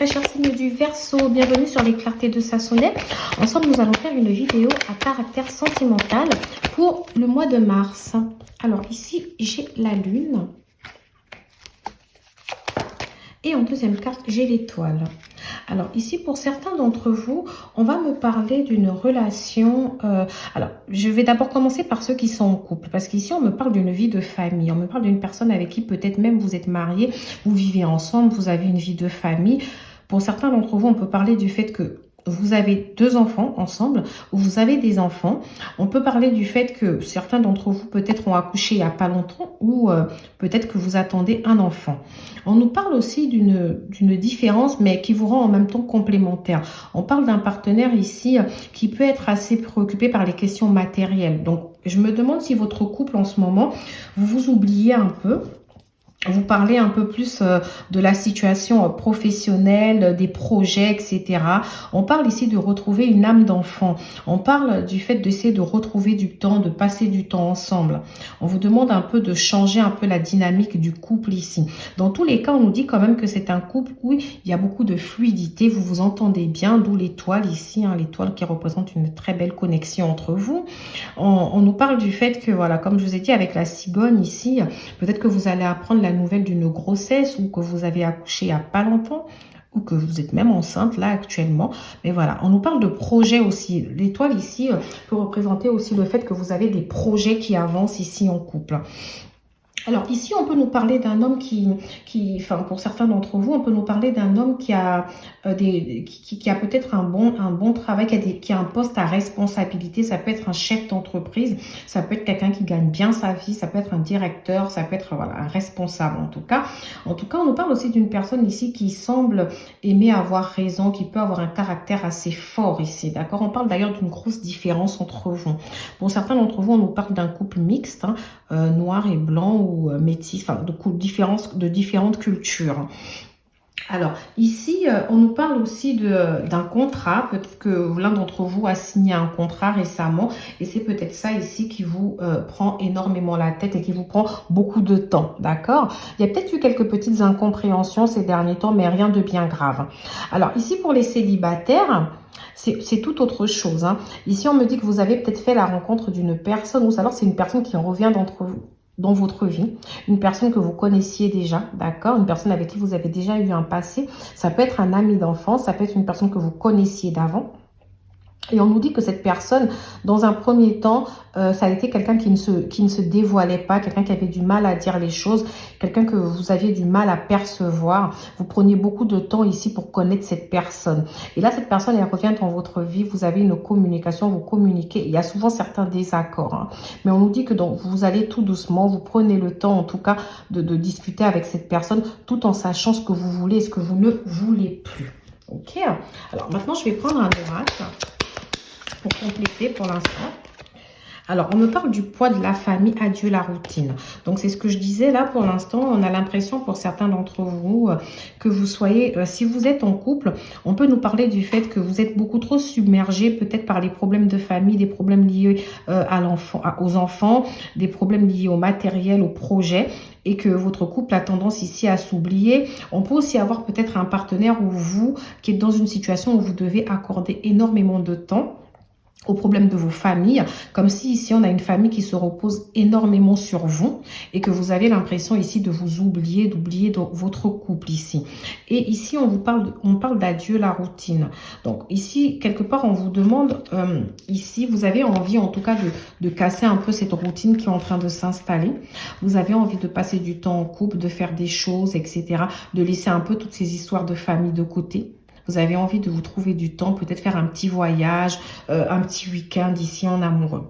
très chers signes du Verseau, bienvenue sur les clartés de Sassonnet. Ensemble, nous allons faire une vidéo à caractère sentimental pour le mois de mars. Alors ici, j'ai la lune. Et en deuxième carte, j'ai l'étoile. Alors ici, pour certains d'entre vous, on va me parler d'une relation. Alors, je vais d'abord commencer par ceux qui sont en couple. Parce qu'ici, on me parle d'une vie de famille. On me parle d'une personne avec qui peut-être même vous êtes mariés, vous vivez ensemble, vous avez une vie de famille. Pour certains d'entre vous, on peut parler du fait que vous avez deux enfants ensemble, ou vous avez des enfants. On peut parler du fait que certains d'entre vous peut-être ont accouché il n'y a pas longtemps, ou peut-être que vous attendez un enfant. On nous parle aussi d'une différence, mais qui vous rend en même temps complémentaire. On parle d'un partenaire ici qui peut être assez préoccupé par les questions matérielles. Donc, je me demande si votre couple en ce moment, vous vous oubliez un peu. Vous parlez un peu plus de la situation professionnelle, des projets, etc. On parle ici de retrouver une âme d'enfant. On parle du fait d'essayer de retrouver du temps, de passer du temps ensemble. On vous demande un peu de changer un peu la dynamique du couple ici. Dans tous les cas, on nous dit quand même que c'est un couple où il y a beaucoup de fluidité. Vous vous entendez bien, d'où l'étoile ici, hein, l'étoile qui représente une très belle connexion entre vous. On nous parle du fait que, voilà, comme je vous ai dit, avec la cigogne ici, peut-être que vous allez apprendre la nouvelle d'une grossesse ou que vous avez accouché il n'y a pas longtemps ou que vous êtes même enceinte là actuellement. Mais voilà, on nous parle de projets aussi. L'étoile ici peut représenter aussi le fait que vous avez des projets qui avancent ici en couple. Alors ici, on peut nous parler d'un homme enfin pour certains d'entre vous, on peut nous parler d'un homme qui a qui a peut-être un bon travail, qui a un poste à responsabilité. Ça peut être un chef d'entreprise, ça peut être quelqu'un qui gagne bien sa vie, ça peut être un directeur, ça peut être voilà un responsable en tout cas. En tout cas, on nous parle aussi d'une personne ici qui semble aimer avoir raison, qui peut avoir un caractère assez fort ici, d'accord. On parle d'ailleurs d'une grosse différence entre vous. Pour certains d'entre vous, on nous parle d'un couple mixte, hein, noir et blanc ou métis, enfin de différentes cultures. Alors, ici, on nous parle aussi d'un contrat. Peut-être que l'un d'entre vous a signé un contrat récemment et c'est peut-être ça ici qui vous prend énormément la tête et qui vous prend beaucoup de temps, d'accord? Il y a peut-être eu quelques petites incompréhensions ces derniers temps, mais rien de bien grave. Alors, ici, pour les célibataires, c'est tout autre chose, hein. Ici, on me dit que vous avez peut-être fait la rencontre d'une personne, ou alors c'est une personne qui revient dans votre vie, une personne que vous connaissiez déjà, d'accord, une personne avec qui vous avez déjà eu un passé. Ça peut être un ami d'enfance, ça peut être une personne que vous connaissiez d'avant. Et on nous dit que cette personne, dans un premier temps, ça a été quelqu'un qui ne se dévoilait pas, quelqu'un qui avait du mal à dire les choses, quelqu'un que vous aviez du mal à percevoir. Vous preniez beaucoup de temps ici pour connaître cette personne. Et là, cette personne, elle revient dans votre vie, vous avez une communication, vous communiquez. Il y a souvent certains désaccords, hein. Mais on nous dit que vous allez tout doucement, vous prenez le temps, en tout cas, de discuter avec cette personne, tout en sachant ce que vous voulez et ce que vous ne voulez plus. Ok? Alors, maintenant, je vais prendre un oracle pour compléter pour l'instant. Alors, on me parle du poids de la famille, adieu la routine. Donc, c'est ce que je disais là pour l'instant. On a l'impression pour certains d'entre vous que vous soyez, si vous êtes en couple, on peut nous parler du fait que vous êtes beaucoup trop submergé peut-être par les problèmes de famille, des problèmes liés aux enfants, des problèmes liés au matériel, au projet, et que votre couple a tendance ici à s'oublier. On peut aussi avoir peut-être un partenaire ou vous qui est dans une situation où vous devez accorder énormément de temps aux problèmes de vos familles, comme si ici on a une famille qui se repose énormément sur vous et que vous avez l'impression ici de vous oublier, d'oublier votre couple ici. Et ici on parle d'adieu la routine. Donc ici quelque part on vous demande, ici vous avez envie en tout cas de casser un peu cette routine qui est en train de s'installer. Vous avez envie de passer du temps en couple, de faire des choses, etc. De laisser un peu toutes ces histoires de famille de côté. Vous avez envie de vous trouver du temps, peut-être faire un petit voyage, un petit week-end ici en amoureux.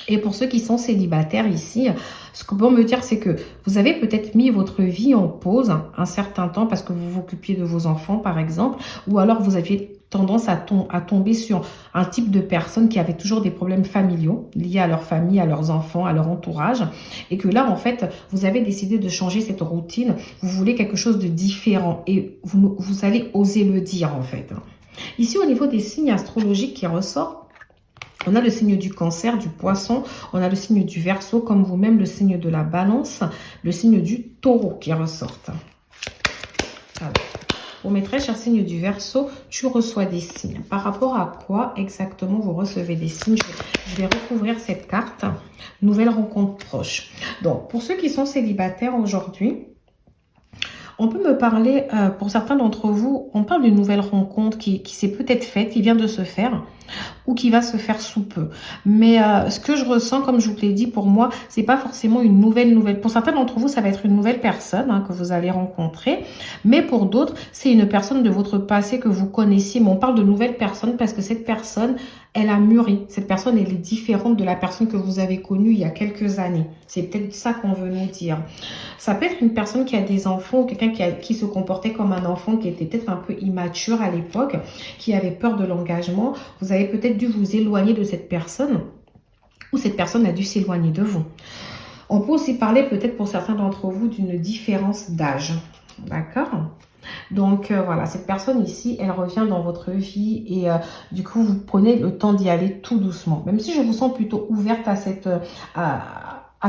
Et pour ceux qui sont célibataires ici, ce que bon me dire, c'est que vous avez peut-être mis votre vie en pause un certain temps parce que vous vous occupiez de vos enfants, par exemple, ou alors vous aviez tendance à tomber sur un type de personne qui avait toujours des problèmes familiaux liés à leur famille, à leurs enfants, à leur entourage, et que là, en fait, vous avez décidé de changer cette routine, vous voulez quelque chose de différent, et vous allez oser le dire, en fait. Ici, au niveau des signes astrologiques qui ressortent, on a le signe du Cancer, du Poisson, on a le signe du Verseau, comme vous-même, le signe de la Balance, le signe du Taureau qui ressortent. Alors, Pour mes très chers signes du Verseau, tu reçois des signes. Par rapport à quoi exactement vous recevez des signes? Je vais recouvrir cette carte. Nouvelle rencontre proche. Donc, pour ceux qui sont célibataires aujourd'hui, on peut me parler, pour certains d'entre vous, on parle d'une nouvelle rencontre qui s'est peut-être faite, qui vient de se faire, ou qui va se faire sous peu. Mais ce que je ressens, comme je vous l'ai dit, pour moi, c'est pas forcément une nouvelle. Pour certains d'entre vous, ça va être une nouvelle personne que vous allez rencontrer. Mais pour d'autres, c'est une personne de votre passé que vous connaissiez. Mais on parle de nouvelle personne parce que cette personne, elle a mûri. Cette personne, elle est différente de la personne que vous avez connue il y a quelques années. C'est peut-être ça qu'on veut nous dire. Ça peut être une personne qui a des enfants ou quelqu'un qui se comportait comme un enfant, qui était peut-être un peu immature à l'époque, qui avait peur de l'engagement. Vous avez peut-être dû vous éloigner de cette personne ou cette personne a dû s'éloigner de vous. On peut aussi parler peut-être pour certains d'entre vous d'une différence d'âge. D'accord? Donc voilà, cette personne ici, elle revient dans votre vie et du coup, vous prenez le temps d'y aller tout doucement. Même si je vous sens plutôt ouverte à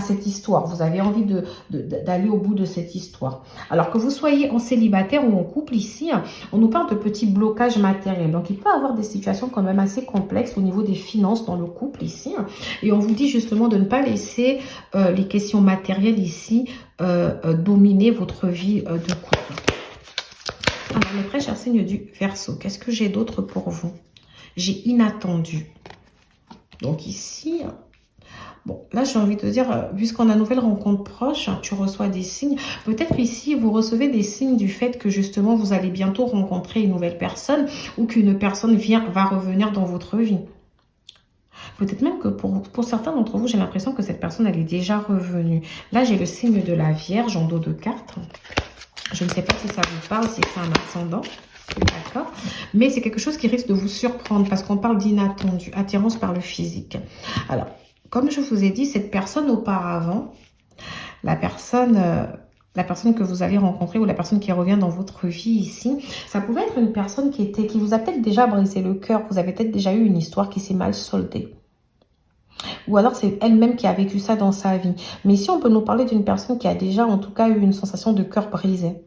cette histoire. Vous avez envie d'aller au bout de cette histoire. Alors que vous soyez en célibataire ou en couple ici, on nous parle de petits blocages matériels. Donc, il peut y avoir des situations quand même assez complexes au niveau des finances dans le couple ici. Et on vous dit justement de ne pas laisser les questions matérielles ici dominer votre vie de couple. Alors, mes très chers signes du Verseau, qu'est-ce que j'ai d'autre pour vous? J'ai inattendu. Donc ici... Bon, là, j'ai envie de dire, puisqu'on a une nouvelle rencontre proche, tu reçois des signes. Peut-être ici, vous recevez des signes du fait que justement, vous allez bientôt rencontrer une nouvelle personne ou qu'une personne va revenir dans votre vie. Peut-être même que pour certains d'entre vous, j'ai l'impression que cette personne, elle est déjà revenue. Là, j'ai le signe de la Vierge en dos de carte. Je ne sais pas si ça vous parle, si c'est un ascendant. D'accord? Mais c'est quelque chose qui risque de vous surprendre parce qu'on parle d'inattendu, attirance par le physique. Alors, comme je vous ai dit, cette personne auparavant, la personne que vous allez rencontrer ou la personne qui revient dans votre vie ici, ça pouvait être une personne qui vous a peut-être déjà brisé le cœur. Vous avez peut-être déjà eu une histoire qui s'est mal soldée. Ou alors c'est elle-même qui a vécu ça dans sa vie. Mais ici, on peut nous parler d'une personne qui a déjà en tout cas eu une sensation de cœur brisé.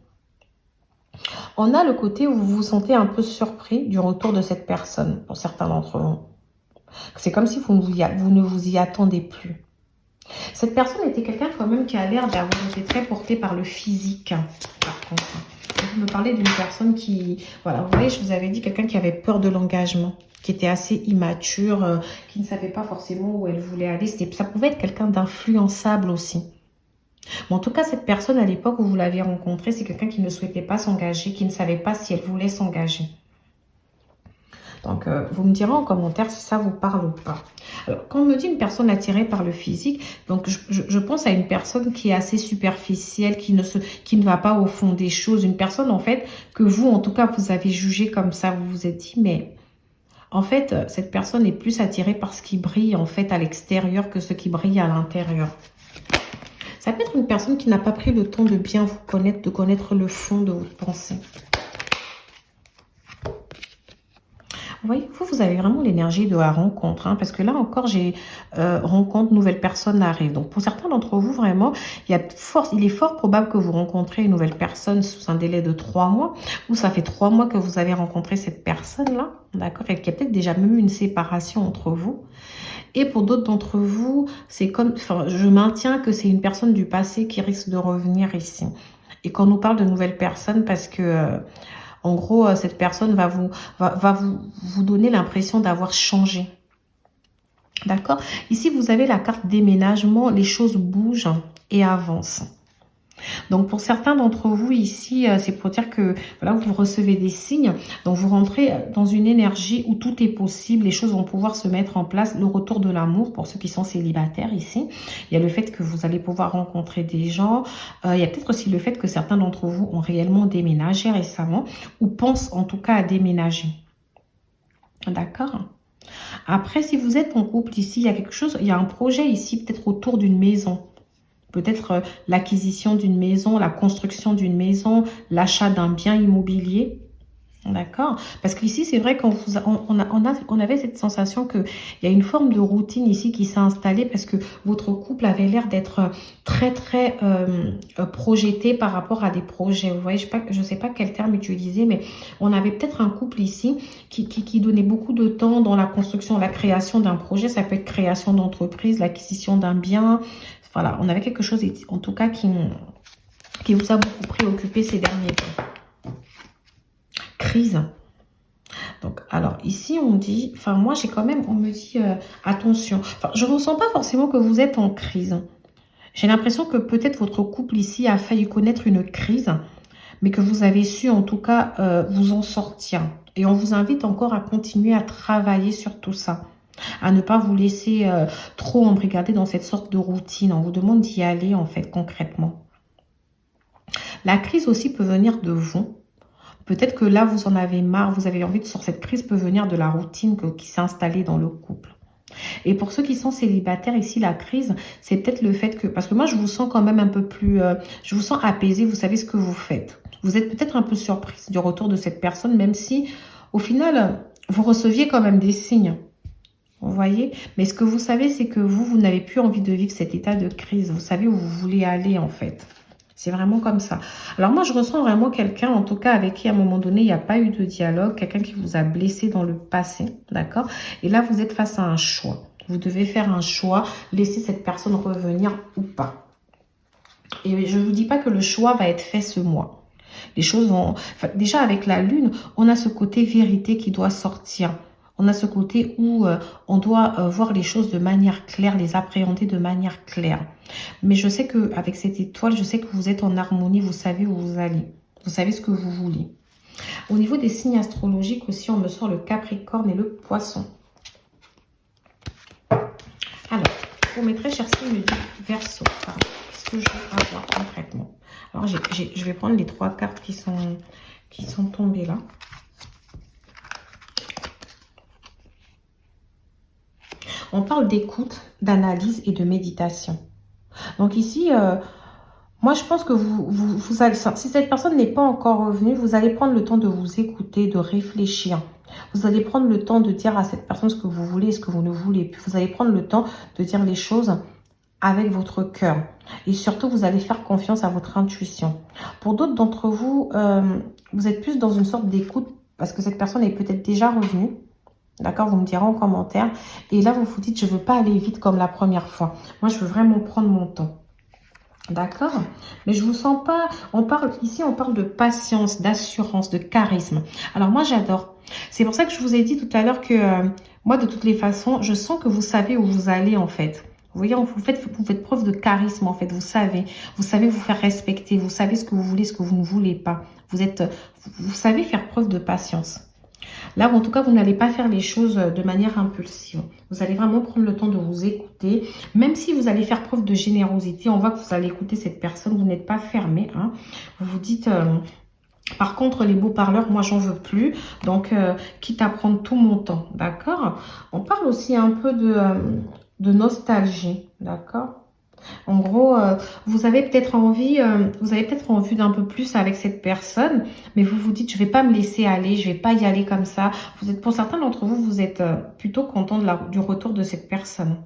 On a le côté où vous vous sentez un peu surpris du retour de cette personne, pour certains d'entre vous. C'est comme si vous ne vous y attendez plus. Cette personne était quelqu'un quand même qui a l'air d'avoir été très porté par le physique, par contre. Vous me parlez d'une personne qui... Voilà, vous voyez, je vous avais dit quelqu'un qui avait peur de l'engagement, qui était assez immature, qui ne savait pas forcément où elle voulait aller. Ça pouvait être quelqu'un d'influençable aussi. Mais en tout cas, cette personne, à l'époque où vous l'avez rencontrée, c'est quelqu'un qui ne souhaitait pas s'engager, qui ne savait pas si elle voulait s'engager. Donc, vous me direz en commentaire si ça vous parle ou pas. Alors, quand on me dit une personne attirée par le physique, donc je pense à une personne qui est assez superficielle, qui ne va pas au fond des choses. Une personne, en fait, que vous, en tout cas, vous avez jugé comme ça. Vous vous êtes dit, mais en fait, cette personne est plus attirée par ce qui brille, en fait, à l'extérieur que ce qui brille à l'intérieur. Ça peut être une personne qui n'a pas pris le temps de bien vous connaître, de connaître le fond de votre pensée. Vous voyez, vous avez vraiment l'énergie de la rencontre, parce que là encore, j'ai rencontre, nouvelle personne arrive. Donc, pour certains d'entre vous, vraiment, il est fort probable que vous rencontrez une nouvelle personne sous un délai de 3 mois, ou ça fait 3 mois que vous avez rencontré cette personne-là, d'accord, et qu'il y a peut-être déjà même eu une séparation entre vous. Et pour d'autres d'entre vous, c'est comme, je maintiens que c'est une personne du passé qui risque de revenir ici. Et quand on nous parle de nouvelles personnes, parce que... en gros, cette personne va vous donner l'impression d'avoir changé. D'accord? Ici, vous avez la carte déménagement. Les choses bougent et avancent. Donc, pour certains d'entre vous ici, c'est pour dire que voilà, vous recevez des signes. Donc, vous rentrez dans une énergie où tout est possible. Les choses vont pouvoir se mettre en place. Le retour de l'amour pour ceux qui sont célibataires ici. Il y a le fait que vous allez pouvoir rencontrer des gens. Il y a peut-être aussi le fait que certains d'entre vous ont réellement déménagé récemment ou pensent en tout cas à déménager. D'accord? Après, si vous êtes en couple ici, il y a quelque chose, il y a un projet ici peut-être autour d'une maison. Peut-être l'acquisition d'une maison, la construction d'une maison, l'achat d'un bien immobilier. D'accord? Parce qu'ici, c'est vrai qu'on vous on avait cette sensation qu'il y a une forme de routine ici qui s'est installée parce que votre couple avait l'air d'être très, très projeté par rapport à des projets. Vous voyez, je sais pas quel terme utiliser, mais on avait peut-être un couple ici qui donnait beaucoup de temps dans la construction, la création d'un projet. Ça peut être création d'entreprise, l'acquisition d'un bien. Voilà, on avait quelque chose, en tout cas, qui vous a beaucoup préoccupé ces derniers temps. Crise. Donc, alors, ici, on dit, enfin, moi, j'ai quand même, on me dit, attention. Enfin, je ne ressens pas forcément que vous êtes en crise. J'ai l'impression que peut-être votre couple ici a failli connaître une crise, mais que vous avez su, en tout cas, vous en sortir. Et on vous invite encore à continuer à travailler sur tout ça, à ne pas vous laisser trop embrigader dans cette sorte de routine. On vous demande d'y aller, en fait, concrètement. La crise aussi peut venir de vous. Peut-être que là, vous en avez marre, vous avez envie de sortir. Cette crise peut venir de la routine qui s'est installée dans le couple. Et pour ceux qui sont célibataires, ici, la crise, c'est peut-être le fait que... Parce que moi, je vous sens quand même un peu plus... je vous sens apaisé, vous savez ce que vous faites. Vous êtes peut-être un peu surprise du retour de cette personne, même si, au final, vous receviez quand même des signes. Vous voyez? Mais ce que vous savez, c'est que vous n'avez plus envie de vivre cet état de crise. Vous savez où vous voulez aller, en fait. C'est vraiment comme ça. Alors moi, je ressens vraiment quelqu'un, en tout cas, avec qui, à un moment donné, il n'y a pas eu de dialogue. Quelqu'un qui vous a blessé dans le passé, d'accord? Et là, vous êtes face à un choix. Vous devez faire un choix, laisser cette personne revenir ou pas. Et je ne vous dis pas que le choix va être fait ce mois. Les choses vont... Enfin, déjà, avec la lune, on a ce côté vérité qui doit sortir. On a ce côté où on doit voir les choses de manière claire, les appréhender de manière claire. Mais je sais qu'avec cette étoile, je sais que vous êtes en harmonie, vous savez où vous allez. Vous savez ce que vous voulez. Au niveau des signes astrologiques aussi, on me sort le Capricorne et le Poisson. Alors, pour mes très chers signes du Verseau, qu'est-ce que je vais avoir concrètement? Alors, je vais prendre les 3 cartes qui sont tombées là. On parle d'écoute, d'analyse et de méditation. Donc ici, moi je pense que vous allez, si cette personne n'est pas encore revenue, vous allez prendre le temps de vous écouter, de réfléchir. Vous allez prendre le temps de dire à cette personne ce que vous voulez et ce que vous ne voulez plus. Vous allez prendre le temps de dire les choses avec votre cœur. Et surtout, vous allez faire confiance à votre intuition. Pour d'autres d'entre vous, vous êtes plus dans une sorte d'écoute parce que cette personne est peut-être déjà revenue. D'accord, vous me direz en commentaire. Et là, vous vous dites, je ne veux pas aller vite comme la première fois. Moi, je veux vraiment prendre mon temps. D'accord? Mais je vous sens pas... Ici, on parle de patience, d'assurance, de charisme. Alors, moi, j'adore. C'est pour ça que je vous ai dit tout à l'heure que moi, de toutes les façons, je sens que vous savez où vous allez, en fait. Vous voyez, vous faites preuve de charisme, en fait. Vous savez vous faire respecter. Vous savez ce que vous voulez, ce que vous ne voulez pas. Vous savez faire preuve de patience. Là, en tout cas, vous n'allez pas faire les choses de manière impulsive. Vous allez vraiment prendre le temps de vous écouter. Même si vous allez faire preuve de générosité, on voit que vous allez écouter cette personne. Vous n'êtes pas fermé. Hein. Vous vous dites... par contre, les beaux parleurs, moi, j'en veux plus. Donc, quitte à prendre tout mon temps. D'accord? On parle aussi un peu de nostalgie. D'accord? En gros, vous avez peut-être envie d'un peu plus avec cette personne, mais vous vous dites, je vais pas me laisser aller, je vais pas y aller comme ça. Pour certains d'entre vous, vous êtes plutôt content du retour de cette personne.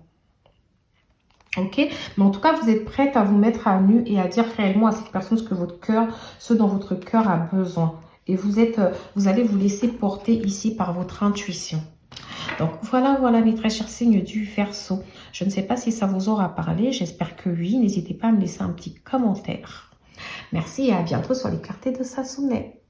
Ok? Mais en tout cas, vous êtes prête à vous mettre à nu et à dire réellement à cette personne ce dont votre cœur a besoin. Et vous allez vous laisser porter ici par votre intuition. Donc voilà mes très chers signes du Verseau. Je ne sais pas si ça vous aura parlé, j'espère que oui. N'hésitez pas à me laisser un petit commentaire. Merci et à bientôt sur les clartés de Sassonet.